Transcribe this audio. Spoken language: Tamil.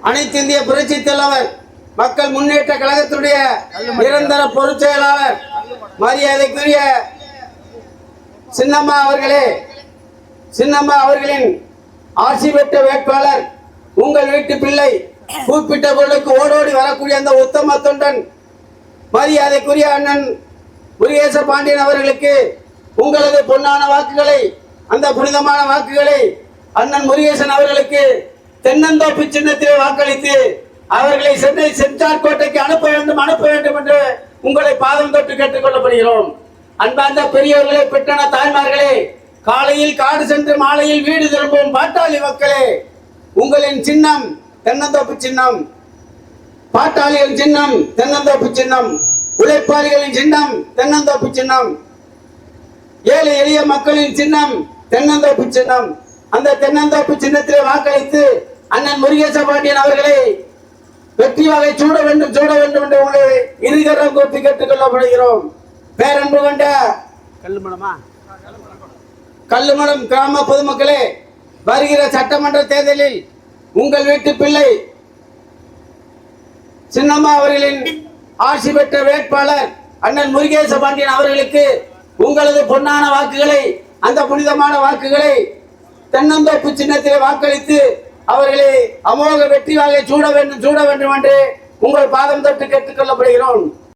அனைத்து இந்திய புரட்சி தலைவர் மக்கள் முன்னேற்ற கழகத்துடைய நிரந்தர பொதுச் செயலாளர் மரியாதைக்குரிய சின்னம்மா அவர்களே, சின்னம்மா அவர்களின் ஆட்சி பெற்ற வேட்பாளர் உங்கள் வீட்டு பிள்ளை, கூப்பிட்ட பொருளுக்கு ஓடோடி வரக்கூடிய அந்த உத்தம தொண்டன் மரியாதைக்குரிய அண்ணன் முருகேச பாண்டியன் அவர்களுக்கு உங்களது பொன்னான வாக்குகளை, அந்த புனிதமான வாக்குகளை அண்ணன் முருகேசன் அவர்களுக்கு தென்னந்தோப்பு சின்னத்திலே வாக்களித்து அவர்களை சென்னை சென்றார் கோட்டைக்கு அனுப்ப வேண்டும் என்று உங்களை பாதம் தொட்டு கேட்டுக் கொள்ளப்படுகிறோம். அன்பார்ந்த பெரியவர்களே, பெற்றன தாய்மார்களே, காலையில் காடு சென்று மாலையில் வீடு திரும்பும் பாட்டாளி மக்களே, உங்களின் சின்னம் தென்னந்தோப்பு சின்னம், பாட்டாளிகளின் சின்னம் தென்னந்தோப்பு சின்னம், உழைப்பாளிகளின் சின்னம் தென்னந்தோப்பு சின்னம், ஏழை எளிய மக்களின் சின்னம் தென்னந்தோப்பு சின்னம். அந்த தென்னந்தோப்பு சின்னத்திலே வாக்களித்து அண்ணன் முருகேச பாண்டியன் அவர்களை வெற்றி வாகை சூட வேண்டும் என்று உங்களை இருகரம் கூப்பி கேட்டுக் கொள்ளப்படுகிறோம். பேரன்பு கொண்ட கல்லுமடம் கிராம பொதுமக்களே, வருகிற சட்டமன்ற தேர்தலில் உங்கள் வீட்டு பிள்ளை சின்னம்மா அவர்களின் ஆட்சி பெற்ற வேட்பாளர் அண்ணன் முருகேச பாண்டியன் அவர்களுக்கு உங்களது பொன்னான வாக்குகளை, அந்த புனிதமான வாக்குகளை தென்னந்தோப்பு சின்னத்திலே வாக்களித்து அவர்களை அமோக வெற்றி வாகை சூட வேண்டும் என்று உங்கள் பாதம் தொட்டு கேட்டுக் கொள்ளப்படுகிறோம்.